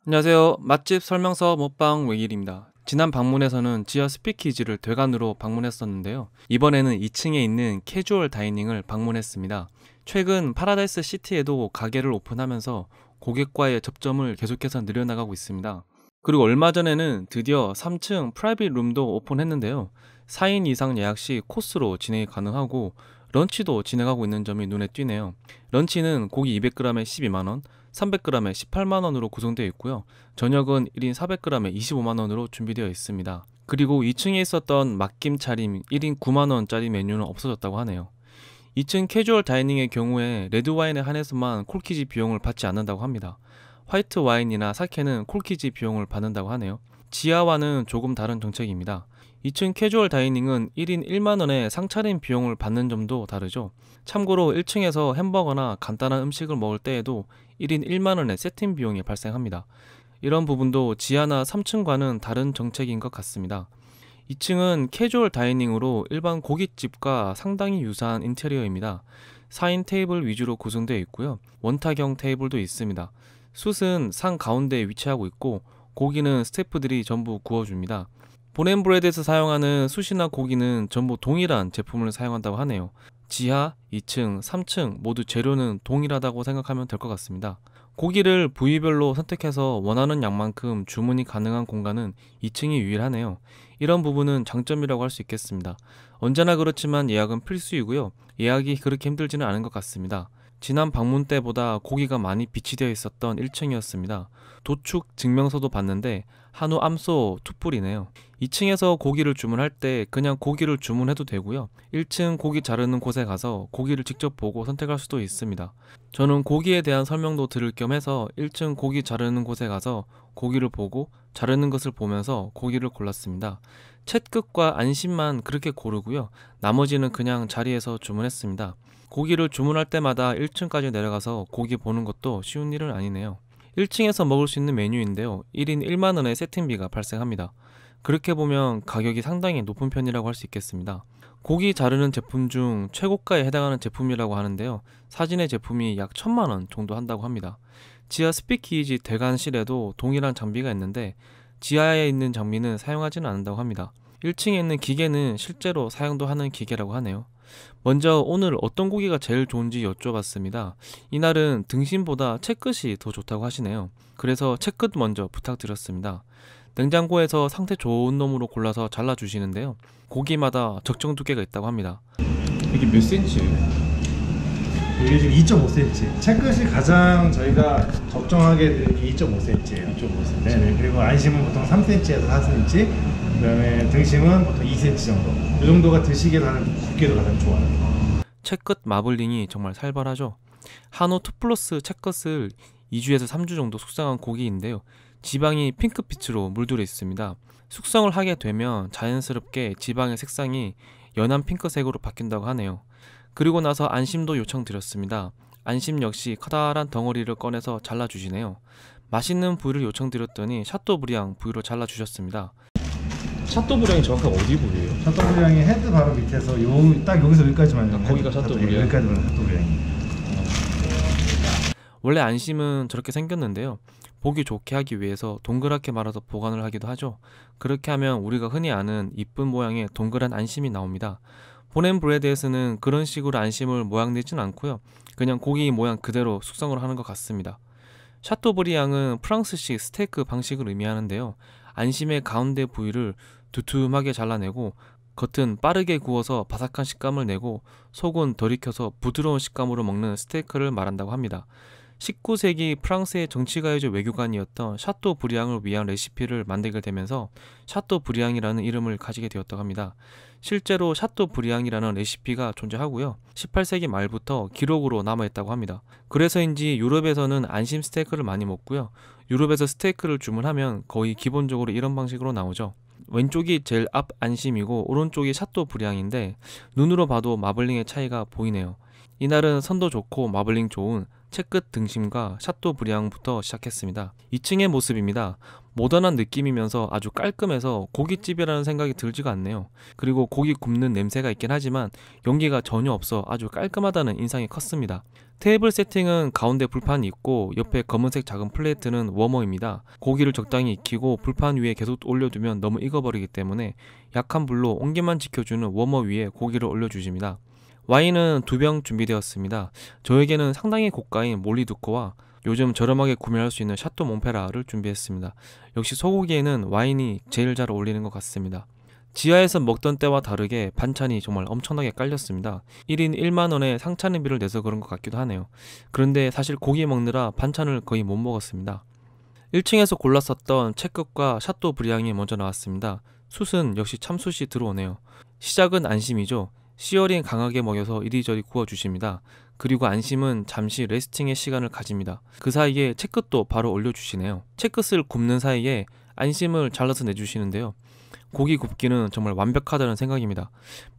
안녕하세요. 맛집 설명서 먹방 외길입니다. 지난 방문에서는 지하 스피키지를 대관으로 방문했었는데요. 이번에는 2층에 있는 캐주얼 다이닝을 방문했습니다. 최근 파라다이스 시티에도 가게를 오픈하면서 고객과의 접점을 계속해서 늘려나가고 있습니다. 그리고 얼마 전에는 드디어 3층 프라이빗 룸도 오픈했는데요. 4인 이상 예약 시 코스로 진행이 가능하고 런치도 진행하고 있는 점이 눈에 띄네요. 런치는 고기 200g에 12만원, 300g에 18만원으로 구성되어 있고요. 저녁은 1인 400g에 25만원으로 준비되어 있습니다. 그리고 2층에 있었던 막김 차림 1인 9만원짜리 메뉴는 없어졌다고 하네요. 2층 캐주얼 다이닝의 경우에 레드와인에 한해서만 콜키지 비용을 받지 않는다고 합니다. 화이트 와인이나 사케는 콜키지 비용을 받는다고 하네요. 지하와는 조금 다른 정책입니다. 2층 캐주얼 다이닝은 1인 1만원의 상차림 비용을 받는 점도 다르죠. 참고로 1층에서 햄버거나 간단한 음식을 먹을 때에도 1인 1만원의 세팅 비용이 발생합니다. 이런 부분도 지하나 3층과는 다른 정책인 것 같습니다. 2층은 캐주얼 다이닝으로 일반 고깃집과 상당히 유사한 인테리어입니다. 4인 테이블 위주로 구성되어 있고요. 원탁형 테이블도 있습니다. 숯은 상 가운데에 위치하고 있고 고기는 스태프들이 전부 구워줍니다. 본앤브레드에서 사용하는 숯이나 고기는 전부 동일한 제품을 사용한다고 하네요. 지하, 2층, 3층 모두 재료는 동일하다고 생각하면 될 것 같습니다. 고기를 부위별로 선택해서 원하는 양만큼 주문이 가능한 공간은 2층이 유일하네요. 이런 부분은 장점이라고 할 수 있겠습니다. 언제나 그렇지만 예약은 필수이고요. 예약이 그렇게 힘들지는 않은 것 같습니다. 지난 방문 때보다 고기가 많이 비치되어 있었던 1층이었습니다. 도축 증명서도 봤는데 한우 암소 투뿔이네요. 2층에서 고기를 주문할 때 그냥 고기를 주문해도 되고요. 1층 고기 자르는 곳에 가서 고기를 직접 보고 선택할 수도 있습니다. 저는 고기에 대한 설명도 들을 겸 해서 1층 고기 자르는 곳에 가서 고기를 보고 자르는 것을 보면서 고기를 골랐습니다. 챗끝과 안심만 그렇게 고르고요. 나머지는 그냥 자리에서 주문했습니다. 고기를 주문할 때마다 1층까지 내려가서 고기 보는 것도 쉬운 일은 아니네요. 1층에서 먹을 수 있는 메뉴인데요. 1인 1만원의 세팅비가 발생합니다. 그렇게 보면 가격이 상당히 높은 편이라고 할 수 있겠습니다. 고기 자르는 제품 중 최고가에 해당하는 제품이라고 하는데요. 사진의 제품이 약 1000만원 정도 한다고 합니다. 지하 스피키지 대관실에도 동일한 장비가 있는데 지하에 있는 장비는 사용하지는 않는다고 합니다. 1층에 있는 기계는 실제로 사용도 하는 기계라고 하네요. 먼저 오늘 어떤 고기가 제일 좋은지 여쭤봤습니다. 이날은 등심보다 채끝이 더 좋다고 하시네요. 그래서 채끝 먼저 부탁드렸습니다. 냉장고에서 상태 좋은 놈으로 골라서 잘라주시는데요. 고기마다 적정 두께가 있다고 합니다. 이게 몇 cm예요? 이게 지금 2.5cm. 채끝이 가장 저희가 적정하게 드는 게 2.5cm예요. 2.5cm. 네, 그리고 안심은 보통 3cm에서 4cm. 그다음에 등심은 보통 2cm 정도. 이 정도가 드시기에 가장 굵기도 가장 좋아요. 채끝 마블링이 정말 살벌하죠. 한우 2플러스 채끝을 2주에서 3주 정도 숙성한 고기인데요. 지방이 핑크빛으로 물들어 있습니다. 숙성을 하게 되면 자연스럽게 지방의 색상이 연한 핑크색으로 바뀐다고 하네요. 그리고 나서 안심도 요청드렸습니다. 안심 역시 커다란 덩어리를 꺼내서 잘라주시네요. 맛있는 부위를 요청드렸더니 샤또브리앙 부위로 잘라주셨습니다. 샤또브리앙이 정확하게 어디 부위예요? 샤또브리앙이 헤드 바로 밑에서 딱 여기서 여기까지만. 거기가 샤또브리앙? 여기까지만 샤또브리앙이에요. 원래 안심은 저렇게 생겼는데요. 보기 좋게 하기 위해서 동그랗게 말아서 보관을 하기도 하죠. 그렇게 하면 우리가 흔히 아는 이쁜 모양의 동그란 안심이 나옵니다. 본앤브레드에서는 그런 식으로 안심을 모양 내진 않고요. 그냥 고기 모양 그대로 숙성을 하는 것 같습니다. 샤또브리앙은 프랑스식 스테이크 방식을 의미하는데요. 안심의 가운데 부위를 두툼하게 잘라내고 겉은 빠르게 구워서 바삭한 식감을 내고 속은 덜 익혀서 부드러운 식감으로 먹는 스테이크를 말한다고 합니다. 19세기 프랑스의 정치가이자 외교관이었던 샤또브리앙을 위한 레시피를 만들게 되면서 샤또브리앙이라는 이름을 가지게 되었다고 합니다. 실제로 샤또브리앙이라는 레시피가 존재하고요. 18세기 말부터 기록으로 남아있다고 합니다. 그래서인지 유럽에서는 안심 스테이크를 많이 먹고요. 유럽에서 스테이크를 주문하면 거의 기본적으로 이런 방식으로 나오죠. 왼쪽이 제일 앞 안심이고 오른쪽이 샤또브리앙인데 눈으로 봐도 마블링의 차이가 보이네요. 이날은 선도 좋고 마블링 좋은 채끝 등심과 샤또 브리앙부터 시작했습니다. 2층의 모습입니다. 모던한 느낌이면서 아주 깔끔해서 고깃집이라는 생각이 들지가 않네요. 그리고 고기 굽는 냄새가 있긴 하지만 연기가 전혀 없어 아주 깔끔하다는 인상이 컸습니다. 테이블 세팅은 가운데 불판이 있고 옆에 검은색 작은 플레이트는 워머입니다. 고기를 적당히 익히고 불판 위에 계속 올려두면 너무 익어버리기 때문에 약한 불로 온기만 지켜주는 워머 위에 고기를 올려주십니다. 와인은 2병 준비되었습니다. 저에게는 상당히 고가인 몰리두코와 요즘 저렴하게 구매할 수 있는 샤또 몽페라를 준비했습니다. 역시 소고기에는 와인이 제일 잘 어울리는 것 같습니다. 지하에서 먹던 때와 다르게 반찬이 정말 엄청나게 깔렸습니다. 1인 1만원의 상차림비를 내서 그런 것 같기도 하네요. 그런데 사실 고기 먹느라 반찬을 거의 못 먹었습니다. 1층에서 골랐었던 채끝과 샤또 브리앙이 먼저 나왔습니다. 숯은 역시 참숯이 들어오네요. 시작은 안심이죠. 시어링 강하게 먹여서 이리저리 구워주십니다. 그리고 안심은 잠시 레스팅의 시간을 가집니다. 그 사이에 채끝도 바로 올려주시네요. 채끝을 굽는 사이에 안심을 잘라서 내주시는데요. 고기 굽기는 정말 완벽하다는 생각입니다.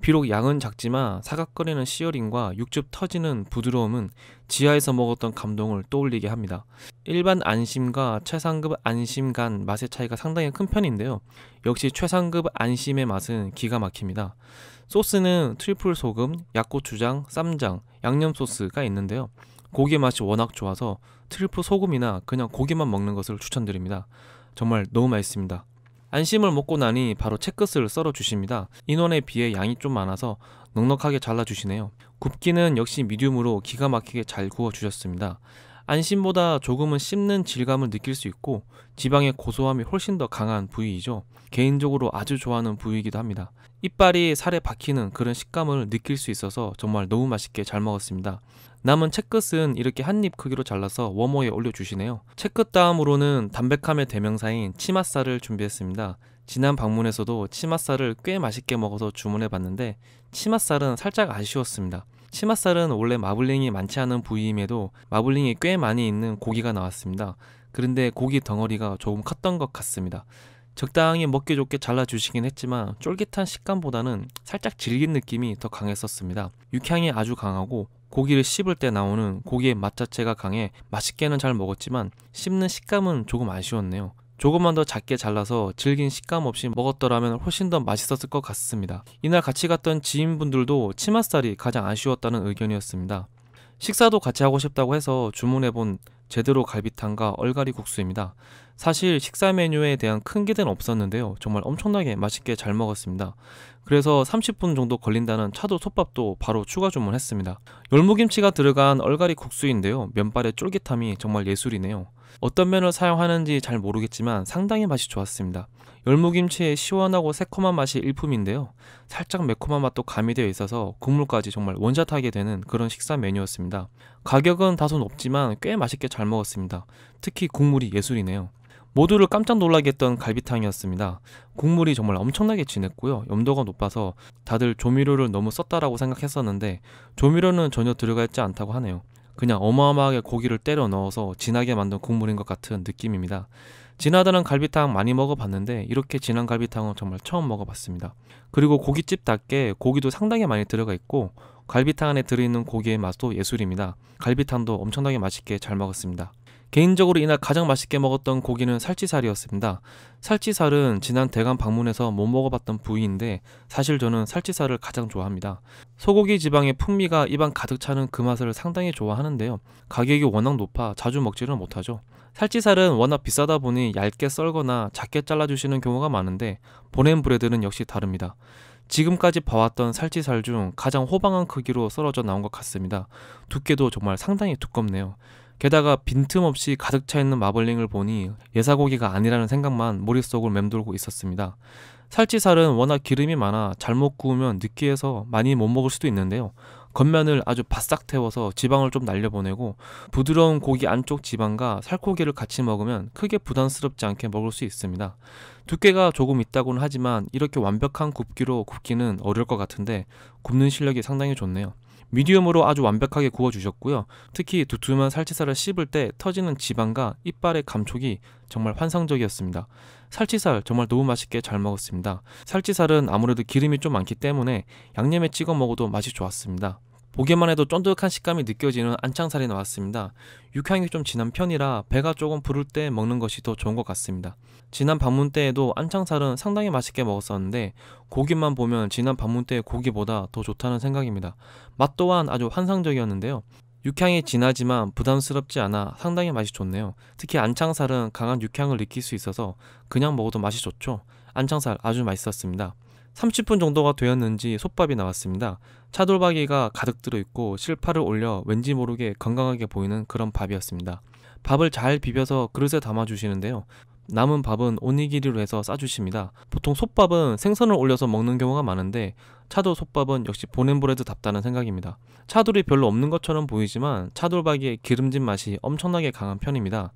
비록 양은 작지만 사각거리는 시어링과 육즙 터지는 부드러움은 지하에서 먹었던 감동을 떠올리게 합니다. 일반 안심과 최상급 안심 간 맛의 차이가 상당히 큰 편인데요. 역시 최상급 안심의 맛은 기가 막힙니다. 소스는 트리플 소금, 약고추장, 쌈장, 양념 소스가 있는데요. 고기 맛이 워낙 좋아서 트리플 소금이나 그냥 고기만 먹는 것을 추천드립니다. 정말 너무 맛있습니다. 안심을 먹고 나니 바로 채끝을 썰어 주십니다. 인원에 비해 양이 좀 많아서 넉넉하게 잘라 주시네요. 굽기는 역시 미디움으로 기가 막히게 잘 구워 주셨습니다. 안심보다 조금은 씹는 질감을 느낄 수 있고 지방의 고소함이 훨씬 더 강한 부위이죠. 개인적으로 아주 좋아하는 부위이기도 합니다. 이빨이 살에 박히는 그런 식감을 느낄 수 있어서 정말 너무 맛있게 잘 먹었습니다. 남은 채끝은 이렇게 한입 크기로 잘라서 워머에 올려주시네요. 채끝 다음으로는 담백함의 대명사인 치맛살을 준비했습니다. 지난 방문에서도 치맛살을 꽤 맛있게 먹어서 주문해봤는데 치맛살은 살짝 아쉬웠습니다. 치맛살은 원래 마블링이 많지 않은 부위임에도 마블링이 꽤 많이 있는 고기가 나왔습니다. 그런데 고기 덩어리가 조금 컸던 것 같습니다. 적당히 먹기 좋게 잘라주시긴 했지만 쫄깃한 식감보다는 살짝 질긴 느낌이 더 강했었습니다. 육향이 아주 강하고 고기를 씹을 때 나오는 고기의 맛 자체가 강해 맛있게는 잘 먹었지만 씹는 식감은 조금 아쉬웠네요. 조금만 더 작게 잘라서 질긴 식감 없이 먹었더라면 훨씬 더 맛있었을 것 같습니다. 이날 같이 갔던 지인분들도 치맛살이 가장 아쉬웠다는 의견이었습니다. 식사도 같이 하고 싶다고 해서 주문해본 제대로 갈비탕과 얼갈이 국수입니다. 사실 식사 메뉴에 대한 큰 기대는 없었는데요. 정말 엄청나게 맛있게 잘 먹었습니다. 그래서 30분 정도 걸린다는 차도 솥밥도 바로 추가 주문했습니다. 열무김치가 들어간 얼갈이 국수인데요. 면발의 쫄깃함이 정말 예술이네요. 어떤 면을 사용하는지 잘 모르겠지만 상당히 맛이 좋았습니다. 열무김치의 시원하고 새콤한 맛이 일품인데요. 살짝 매콤한 맛도 가미되어 있어서 국물까지 정말 원샷하게 되는 그런 식사 메뉴였습니다. 가격은 다소 높지만 꽤 맛있게 잘 먹었습니다. 특히 국물이 예술이네요. 모두를 깜짝 놀라게 했던 갈비탕이었습니다. 국물이 정말 엄청나게 진했고요. 염도가 높아서 다들 조미료를 너무 썼다라고 생각했었는데 조미료는 전혀 들어가 있지 않다고 하네요. 그냥 어마어마하게 고기를 때려 넣어서 진하게 만든 국물인 것 같은 느낌입니다. 진하다는 갈비탕 많이 먹어봤는데 이렇게 진한 갈비탕은 정말 처음 먹어봤습니다. 그리고 고깃집답게 고기도 상당히 많이 들어가 있고 갈비탕 안에 들어있는 고기의 맛도 예술입니다. 갈비탕도 엄청나게 맛있게 잘 먹었습니다. 개인적으로 이날 가장 맛있게 먹었던 고기는 살치살이었습니다. 살치살은 지난 대관 방문에서 못 먹어봤던 부위인데 사실 저는 살치살을 가장 좋아합니다. 소고기 지방의 풍미가 입안 가득 차는 그 맛을 상당히 좋아하는데요. 가격이 워낙 높아 자주 먹지는 못하죠. 살치살은 워낙 비싸다 보니 얇게 썰거나 작게 잘라주시는 경우가 많은데 보냄브레드는 역시 다릅니다. 지금까지 봐왔던 살치살 중 가장 호방한 크기로 썰어져 나온 것 같습니다. 두께도 정말 상당히 두껍네요. 게다가 빈틈없이 가득 차있는 마블링을 보니 예사고기가 아니라는 생각만 머릿속을 맴돌고 있었습니다. 살치살은 워낙 기름이 많아 잘못 구우면 느끼해서 많이 못 먹을 수도 있는데요. 겉면을 아주 바싹 태워서 지방을 좀 날려보내고 부드러운 고기 안쪽 지방과 살코기를 같이 먹으면 크게 부담스럽지 않게 먹을 수 있습니다. 두께가 조금 있다고는 하지만 이렇게 완벽한 굽기로 굽기는 어려울 것 같은데 굽는 실력이 상당히 좋네요. 미디움으로 아주 완벽하게 구워주셨고요. 특히 두툼한 살치살을 씹을 때 터지는 지방과 이빨의 감촉이 정말 환상적이었습니다. 살치살 정말 너무 맛있게 잘 먹었습니다. 살치살은 아무래도 기름이 좀 많기 때문에 양념에 찍어 먹어도 맛이 좋았습니다. 보기만 해도 쫀득한 식감이 느껴지는 안창살이 나왔습니다. 육향이 좀 진한 편이라 배가 조금 부를 때 먹는 것이 더 좋은 것 같습니다. 지난 방문 때에도 안창살은 상당히 맛있게 먹었었는데 고기만 보면 지난 방문 때의 고기보다 더 좋다는 생각입니다. 맛 또한 아주 환상적이었는데요. 육향이 진하지만 부담스럽지 않아 상당히 맛이 좋네요. 특히 안창살은 강한 육향을 느낄 수 있어서 그냥 먹어도 맛이 좋죠. 안창살 아주 맛있었습니다. 30분 정도가 되었는지 솥밥이 나왔습니다. 차돌박이가 가득 들어있고 실파를 올려 왠지 모르게 건강하게 보이는 그런 밥이었습니다. 밥을 잘 비벼서 그릇에 담아주시는데요. 남은 밥은 오니기리로 해서 싸주십니다. 보통 솥밥은 생선을 올려서 먹는 경우가 많은데 차돌 솥밥은 역시 보냄브레드답다는 생각입니다. 차돌이 별로 없는 것처럼 보이지만 차돌박이의 기름진 맛이 엄청나게 강한 편입니다.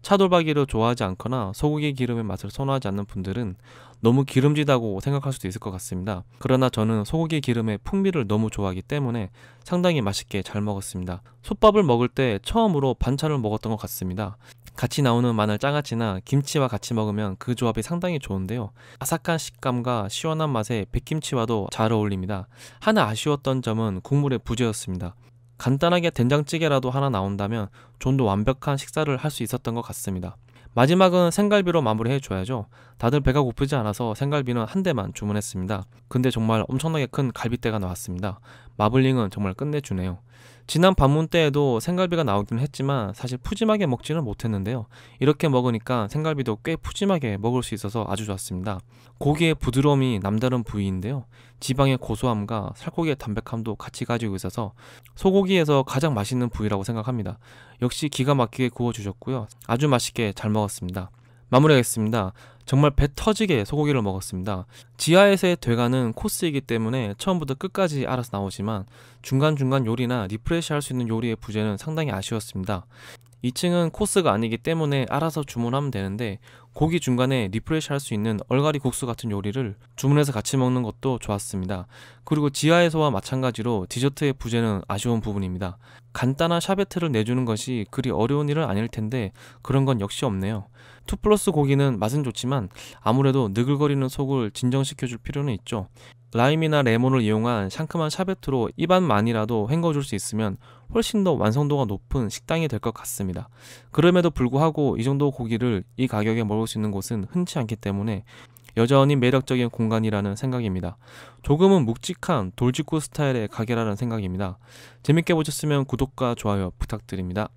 차돌박이를 좋아하지 않거나 소고기 기름의 맛을 선호하지 않는 분들은 너무 기름지다고 생각할 수도 있을 것 같습니다. 그러나 저는 소고기 기름의 풍미를 너무 좋아하기 때문에 상당히 맛있게 잘 먹었습니다. 솥밥을 먹을 때 처음으로 반찬을 먹었던 것 같습니다. 같이 나오는 마늘 장아찌나 김치와 같이 먹으면 그 조합이 상당히 좋은데요. 아삭한 식감과 시원한 맛에 백김치와도 잘 어울립니다. 하나 아쉬웠던 점은 국물의 부재였습니다. 간단하게 된장찌개라도 하나 나온다면 좀 더 완벽한 식사를 할 수 있었던 것 같습니다. 마지막은 생갈비로 마무리해 줘야죠. 다들 배가 고프지 않아서 생갈비는 한 대만 주문했습니다. 근데 정말 엄청나게 큰 갈비대가 나왔습니다. 마블링은 정말 끝내주네요. 지난 방문 때에도 생갈비가 나오긴 했지만 사실 푸짐하게 먹지는 못했는데요. 이렇게 먹으니까 생갈비도 꽤 푸짐하게 먹을 수 있어서 아주 좋았습니다. 고기의 부드러움이 남다른 부위인데요. 지방의 고소함과 살코기의 담백함도 같이 가지고 있어서 소고기에서 가장 맛있는 부위라고 생각합니다. 역시 기가 막히게 구워주셨고요. 아주 맛있게 잘 먹었습니다. 마무리하겠습니다. 정말 배 터지게 소고기를 먹었습니다. 지하에서의 돼가는 코스이기 때문에 처음부터 끝까지 알아서 나오지만 중간중간 요리나 리프레시 할 수 있는 요리의 부재는 상당히 아쉬웠습니다. 2층은 코스가 아니기 때문에 알아서 주문하면 되는데 고기 중간에 리프레시 할 수 있는 얼갈이 국수 같은 요리를 주문해서 같이 먹는 것도 좋았습니다. 그리고 지하에서와 마찬가지로 디저트의 부재는 아쉬운 부분입니다. 간단한 샤베트를 내주는 것이 그리 어려운 일은 아닐 텐데 그런 건 역시 없네요. 2플러스 고기는 맛은 좋지만 아무래도 느글거리는 속을 진정시켜줄 필요는 있죠. 라임이나 레몬을 이용한 상큼한 샤베트로 입안만이라도 헹궈줄 수 있으면 훨씬 더 완성도가 높은 식당이 될 것 같습니다. 그럼에도 불구하고 이 정도 고기를 이 가격에 먹을 수 있는 곳은 흔치 않기 때문에 여전히 매력적인 공간이라는 생각입니다. 조금은 묵직한 돌직구 스타일의 가게라는 생각입니다. 재밌게 보셨으면 구독과 좋아요 부탁드립니다.